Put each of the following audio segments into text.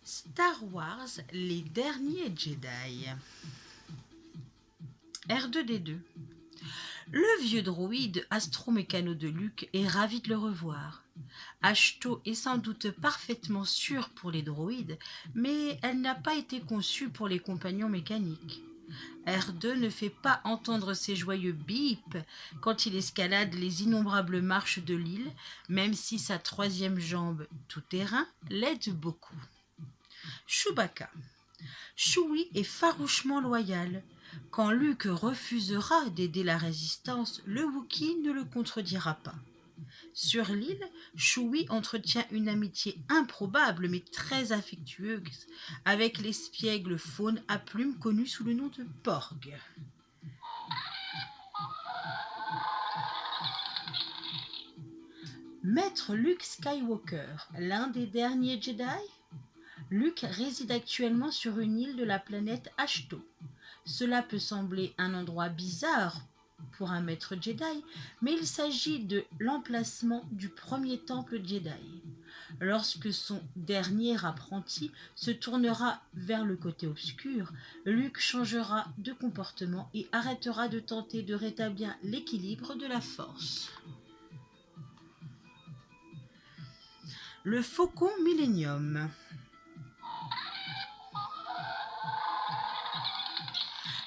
Star Wars, les derniers Jedi. R2-D2. Le vieux droïde astromécano de Luke est ravi de le revoir. Ashto est sans doute parfaitement sûre pour les droïdes, mais elle n'a pas été conçue pour les compagnons mécaniques. R2 ne fait pas entendre ses joyeux bips quand il escalade les innombrables marches de l'île, même si sa troisième jambe tout-terrain l'aide beaucoup. Chewbacca. Chewie est farouchement loyal. Quand Luke refusera d'aider la résistance, le Wookiee ne le contredira pas. Sur l'île, Chewie entretient une amitié improbable mais très affectueuse avec l'espiègle faune à plumes connu sous le nom de Porg. Maître Luke Skywalker, l'un des derniers Jedi? Luke réside actuellement sur une île de la planète Ashto. Cela peut sembler un endroit bizarre pour un maître Jedi, mais il s'agit de l'emplacement du premier temple Jedi. Lorsque son dernier apprenti se tournera vers le côté obscur, Luke changera de comportement et arrêtera de tenter de rétablir l'équilibre de la force. Le Faucon Millennium.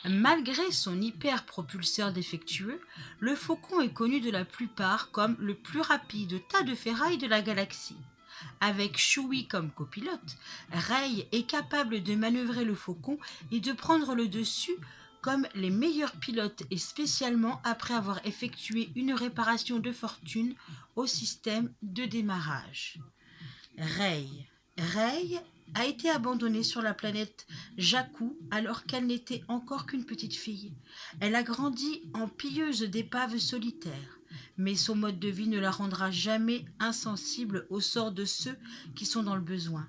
Malgré son hyper-propulseur défectueux, le Faucon est connu de la plupart comme le plus rapide tas de ferraille de la galaxie. Avec Chewie comme copilote, Rey est capable de manœuvrer le Faucon et de prendre le dessus comme les meilleurs pilotes et spécialement après avoir effectué une réparation de fortune au système de démarrage. Rey a été abandonnée sur la planète Jakku alors qu'elle n'était encore qu'une petite fille. Elle a grandi en pilleuse d'épaves solitaires, mais son mode de vie ne la rendra jamais insensible au sort de ceux qui sont dans le besoin.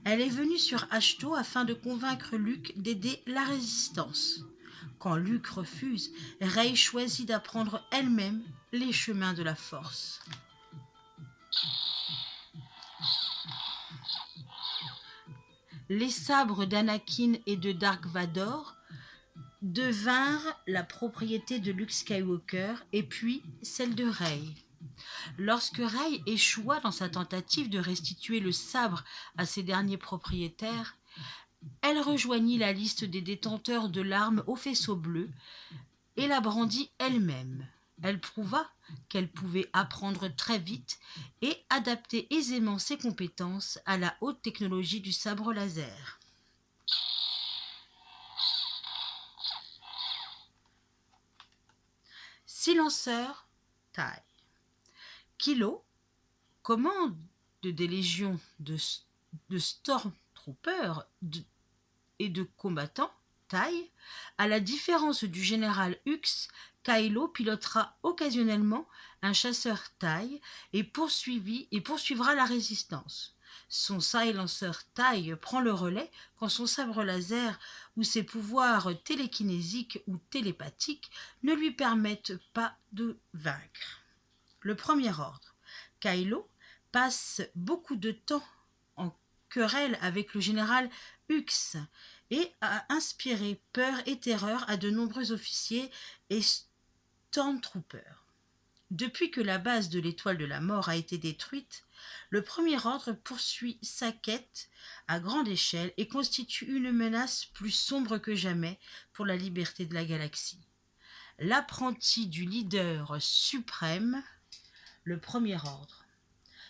Elle est venue sur Ashto afin de convaincre Luke d'aider la résistance. Quand Luke refuse, Rey choisit d'apprendre elle-même les chemins de la force. Les sabres d'Anakin et de Dark Vador devinrent la propriété de Luke Skywalker et puis celle de Rey. Lorsque Rey échoua dans sa tentative de restituer le sabre à ses derniers propriétaires, elle rejoignit la liste des détenteurs de l'arme au faisceau bleu et la brandit elle-même. Elle prouva qu'elle pouvait apprendre très vite et adapter aisément ses compétences à la haute technologie du sabre laser. Silenceur, taille. Kilo, commande des légions de Stormtroopers et de combattants, taille. À la différence du général Hux, Kylo pilotera occasionnellement un chasseur taille et poursuivra la résistance. Son silencer taille prend le relais quand son sabre laser ou ses pouvoirs télékinésiques ou télépathiques ne lui permettent pas de vaincre. Le premier ordre. Kylo passe beaucoup de temps en querelle avec le général Hux et a inspiré peur et terreur à de nombreux officiers et Stormtroopers. Depuis que la base de l'étoile de la mort a été détruite, le Premier Ordre poursuit sa quête à grande échelle et constitue une menace plus sombre que jamais pour la liberté de la galaxie. L'apprenti du leader suprême, le Premier Ordre.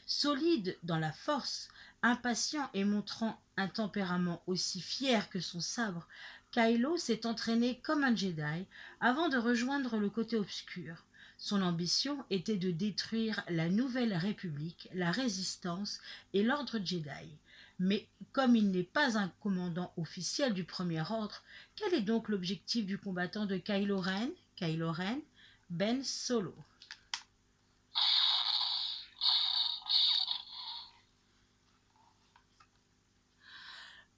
Solide dans la force, impatient et montrant un tempérament aussi fier que son sabre, Kylo s'est entraîné comme un Jedi avant de rejoindre le côté obscur. Son ambition était de détruire la Nouvelle République, la Résistance et l'Ordre Jedi. Mais comme il n'est pas un commandant officiel du Premier Ordre, quel est donc l'objectif du combattant de Kylo Ren? Kylo Ren, Ben Solo.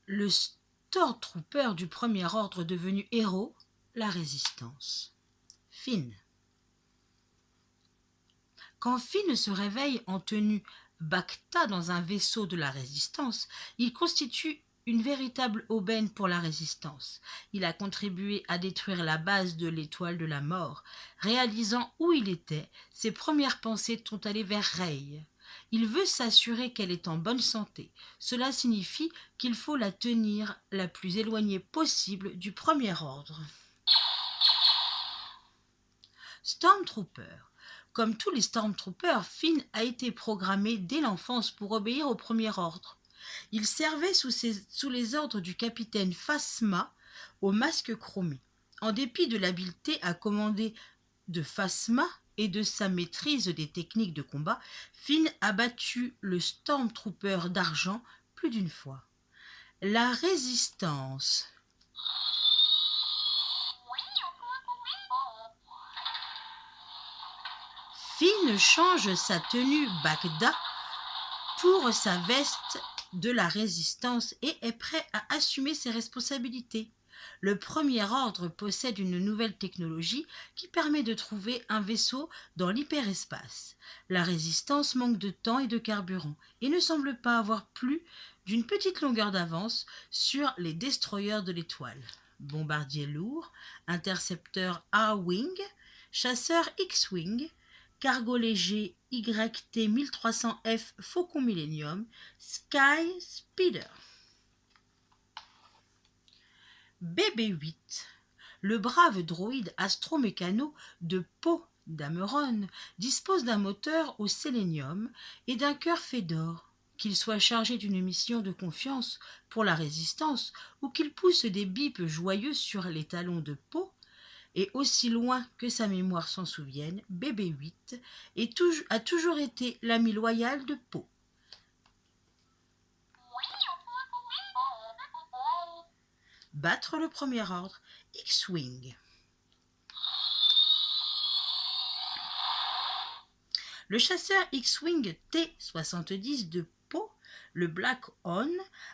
Le Stormtrooper du Premier Ordre devenu héros, la Résistance. Finn. Quand Finn se réveille en tenue Bacta dans un vaisseau de la Résistance, il constitue une véritable aubaine pour la Résistance. Il a contribué à détruire la base de l'étoile de la mort. Réalisant où il était, ses premières pensées sont allées vers Rey. Il veut s'assurer qu'elle est en bonne santé. Cela signifie qu'il faut la tenir la plus éloignée possible du premier ordre. Stormtrooper. Comme tous les Stormtroopers, Finn a été programmé dès l'enfance pour obéir au premier ordre. Il servait sous les ordres du capitaine Phasma au masque chromé. En dépit de l'habileté à commander de Phasma et de sa maîtrise des techniques de combat, Finn a battu le Stormtrooper d'argent plus d'une fois. La Résistance. Finn change sa tenue Bacta pour sa veste de la Résistance et est prêt à assumer ses responsabilités. Le Premier Ordre possède une nouvelle technologie qui permet de trouver un vaisseau dans l'hyperespace. La Résistance manque de temps et de carburant et ne semble pas avoir plus d'une petite longueur d'avance sur les destroyers de l'étoile. Bombardier lourd, intercepteur A-Wing, chasseur X-Wing, cargo léger YT 1300F Faucon Millennium, Sky Speeder. BB-8, le brave droïde astromécano de Poe Dameron, dispose d'un moteur au sélénium et d'un cœur fait d'or. Qu'il soit chargé d'une mission de confiance pour la Résistance ou qu'il pousse des bips joyeux sur les talons de Poe, et aussi loin que sa mémoire s'en souvienne, BB-8 a toujours été l'ami loyal de Poe. Battre le premier ordre, X-Wing. Le chasseur X-Wing T-70 de Poe, le Black Hawk,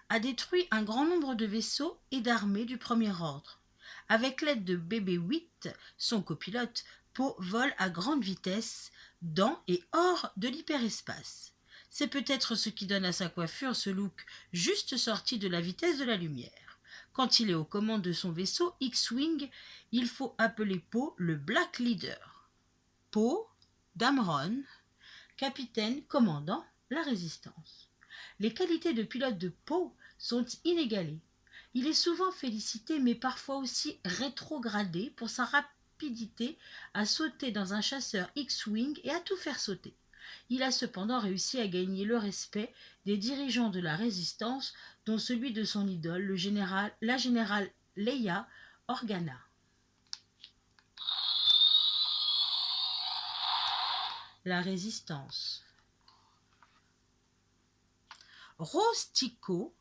a détruit un grand nombre de vaisseaux et d'armées du premier ordre. Avec l'aide de BB-8, son copilote, Poe vole à grande vitesse dans et hors de l'hyperespace. C'est peut-être ce qui donne à sa coiffure ce look juste sorti de la vitesse de la lumière. Quand il est aux commandes de son vaisseau X-Wing, il faut appeler Poe le Black Leader. Poe Dameron, capitaine commandant la Résistance. Les qualités de pilote de Poe sont inégalées. Il est souvent félicité mais parfois aussi rétrogradé pour sa rapidité à sauter dans un chasseur X-Wing et à tout faire sauter. Il a cependant réussi à gagner le respect des dirigeants de la Résistance, dont celui de son idole, la générale Leia Organa. La Résistance. Rose Tico,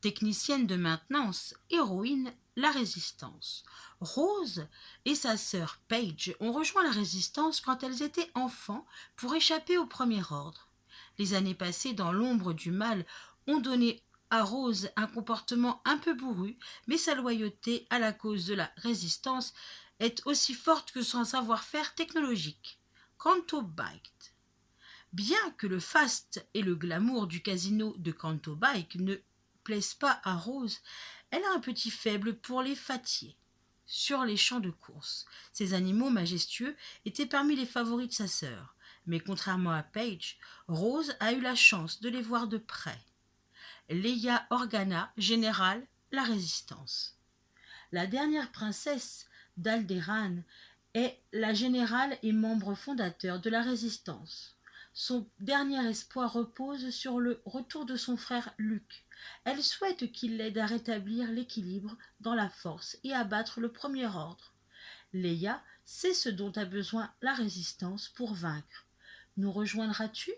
technicienne de maintenance, héroïne, la Résistance. Rose et sa sœur Paige ont rejoint la Résistance quand elles étaient enfants pour échapper au premier ordre. Les années passées dans l'ombre du mal ont donné à Rose un comportement un peu bourru, mais sa loyauté à la cause de la Résistance est aussi forte que son savoir-faire technologique. Canto Bike. Bien que le faste et le glamour du casino de Canto Bike ne plaisent pas à Rose, elle a un petit faible pour les fattiers. Sur les champs de course, ces animaux majestueux étaient parmi les favoris de sa sœur, mais contrairement à Paige, Rose a eu la chance de les voir de près. Leia Organa, générale, la Résistance. La dernière princesse d'Alderaan est la générale et membre fondateur de la Résistance. Son dernier espoir repose sur le retour de son frère Luke. Elle souhaite qu'il l'aide à rétablir l'équilibre dans la force et à battre le premier ordre. Leia sait ce dont a besoin la Résistance pour vaincre. Nous rejoindras-tu ?